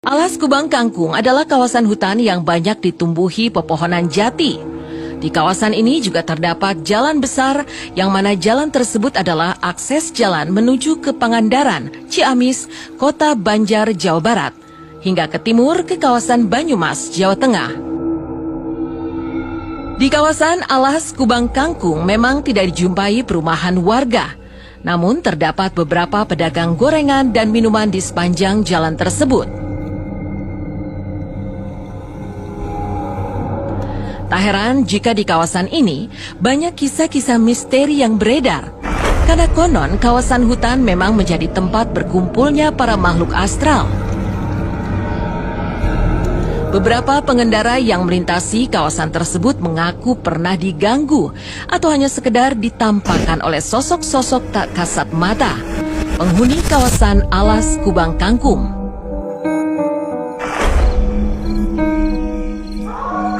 Alas Kubang Kangkung adalah kawasan hutan yang banyak ditumbuhi pepohonan jati. Di kawasan ini juga terdapat jalan besar yang mana jalan tersebut adalah akses jalan menuju ke Pangandaran, Ciamis, Kota Banjar, Jawa Barat, hingga ke timur ke kawasan Banyumas, Jawa Tengah. Di kawasan Alas Kubang Kangkung memang tidak dijumpai perumahan warga, namun terdapat beberapa pedagang gorengan dan minuman di sepanjang jalan tersebut. Tak heran jika di kawasan ini banyak kisah-kisah misteri yang beredar. Karena konon kawasan hutan memang menjadi tempat berkumpulnya para makhluk astral. Beberapa pengendara yang melintasi kawasan tersebut mengaku pernah diganggu atau hanya sekedar ditampakkan oleh sosok-sosok tak kasat mata penghuni kawasan Alas Kubang Kangkung.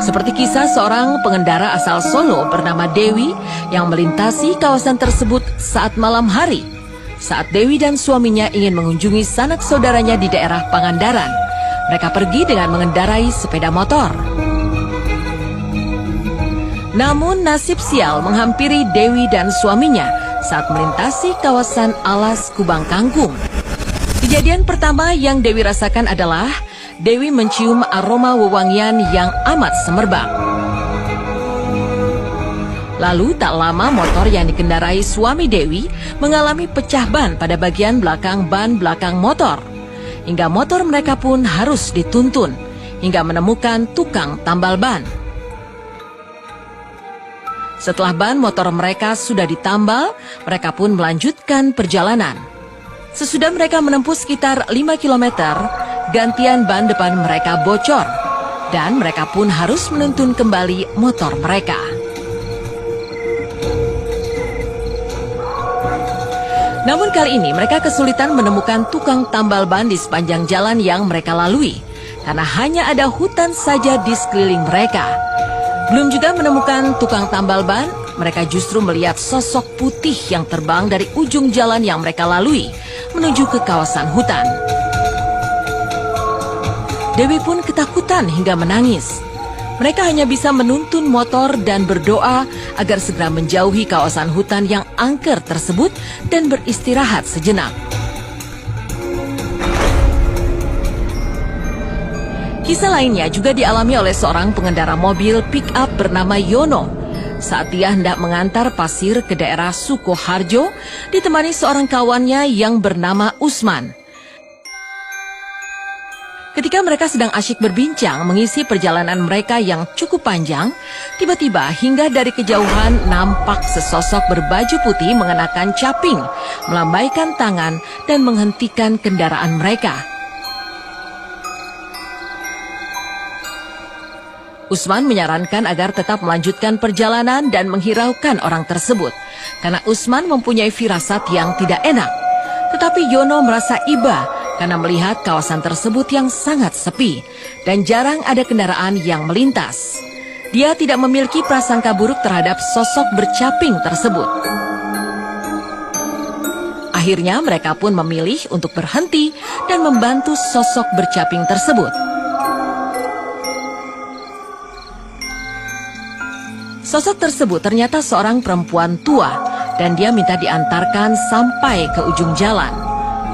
Seperti kisah seorang pengendara asal Solo bernama Dewi yang melintasi kawasan tersebut saat malam hari. Saat Dewi dan suaminya ingin mengunjungi sanak saudaranya di daerah Pangandaran, mereka pergi dengan mengendarai sepeda motor. Namun nasib sial menghampiri Dewi dan suaminya saat melintasi kawasan Alas Kubang Kangkung. Kejadian pertama yang Dewi rasakan adalah Dewi mencium aroma wewangian yang amat semerbak. Lalu tak lama motor yang dikendarai suami Dewi mengalami pecah ban pada bagian belakang ban belakang motor. Hingga motor mereka pun harus dituntun hingga menemukan tukang tambal ban. Setelah ban motor mereka sudah ditambal, mereka pun melanjutkan perjalanan. Sesudah mereka menempuh sekitar 5 kilometer, gantian ban depan mereka bocor, dan mereka pun harus menuntun kembali motor mereka. Namun kali ini mereka kesulitan menemukan tukang tambal ban di sepanjang jalan yang mereka lalui, karena hanya ada hutan saja di sekeliling mereka. Belum juga menemukan tukang tambal ban, mereka justru melihat sosok putih yang terbang dari ujung jalan yang mereka lalui menuju ke kawasan hutan. Dewi pun ketakutan hingga menangis. Mereka hanya bisa menuntun motor dan berdoa agar segera menjauhi kawasan hutan yang angker tersebut dan beristirahat sejenak. Kisah lainnya juga dialami oleh seorang pengendara mobil pick-up bernama Yono. Saat dia hendak mengantar pasir ke daerah Sukoharjo, ditemani seorang kawannya yang bernama Usman. Ketika mereka sedang asyik berbincang mengisi perjalanan mereka yang cukup panjang, tiba-tiba hingga dari kejauhan nampak sesosok berbaju putih mengenakan caping, melambaikan tangan dan menghentikan kendaraan mereka. Usman menyarankan agar tetap melanjutkan perjalanan dan menghiraukan orang tersebut, karena Usman mempunyai firasat yang tidak enak. Tetapi Yono merasa iba karena melihat kawasan tersebut yang sangat sepi dan jarang ada kendaraan yang melintas. Dia tidak memiliki prasangka buruk terhadap sosok bercaping tersebut. Akhirnya mereka pun memilih untuk berhenti dan membantu sosok bercaping tersebut. Sosok tersebut ternyata seorang perempuan tua dan dia minta diantarkan sampai ke ujung jalan.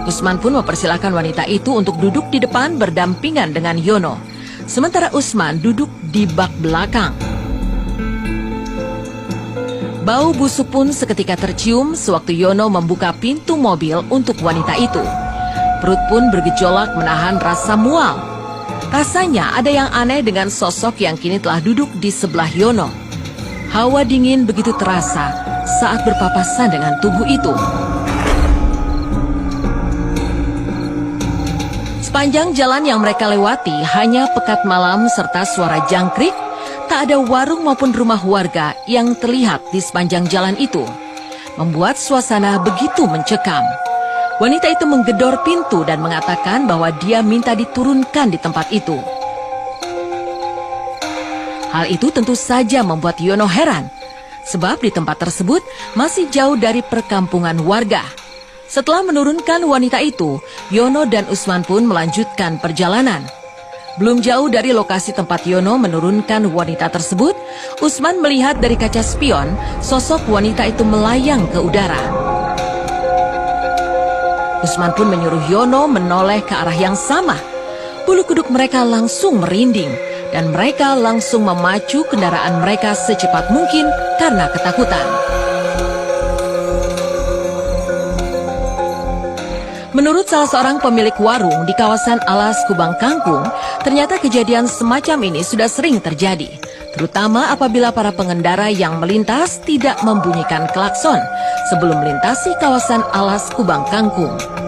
Usman pun mempersilahkan wanita itu untuk duduk di depan berdampingan dengan Yono. Sementara Usman duduk di bak belakang. Bau busuk pun seketika tercium sewaktu Yono membuka pintu mobil untuk wanita itu. Perut pun bergejolak menahan rasa mual. Rasanya ada yang aneh dengan sosok yang kini telah duduk di sebelah Yono. Hawa dingin begitu terasa saat berpapasan dengan tubuh itu. Sepanjang jalan yang mereka lewati hanya pekat malam serta suara jangkrik, tak ada warung maupun rumah warga yang terlihat di sepanjang jalan itu. Membuat suasana begitu mencekam. Wanita itu menggedor pintu dan mengatakan bahwa dia minta diturunkan di tempat itu. Hal itu tentu saja membuat Yono heran, sebab di tempat tersebut masih jauh dari perkampungan warga. Setelah menurunkan wanita itu, Yono dan Usman pun melanjutkan perjalanan. Belum jauh dari lokasi tempat Yono menurunkan wanita tersebut, Usman melihat dari kaca spion sosok wanita itu melayang ke udara. Usman pun menyuruh Yono menoleh ke arah yang sama. Bulu kuduk mereka langsung merinding dan mereka langsung memacu kendaraan mereka secepat mungkin karena ketakutan. Menurut salah seorang pemilik warung di kawasan Alas Kubang Kangkung, ternyata kejadian semacam ini sudah sering terjadi, terutama apabila para pengendara yang melintas tidak membunyikan klakson sebelum melintasi kawasan Alas Kubang Kangkung.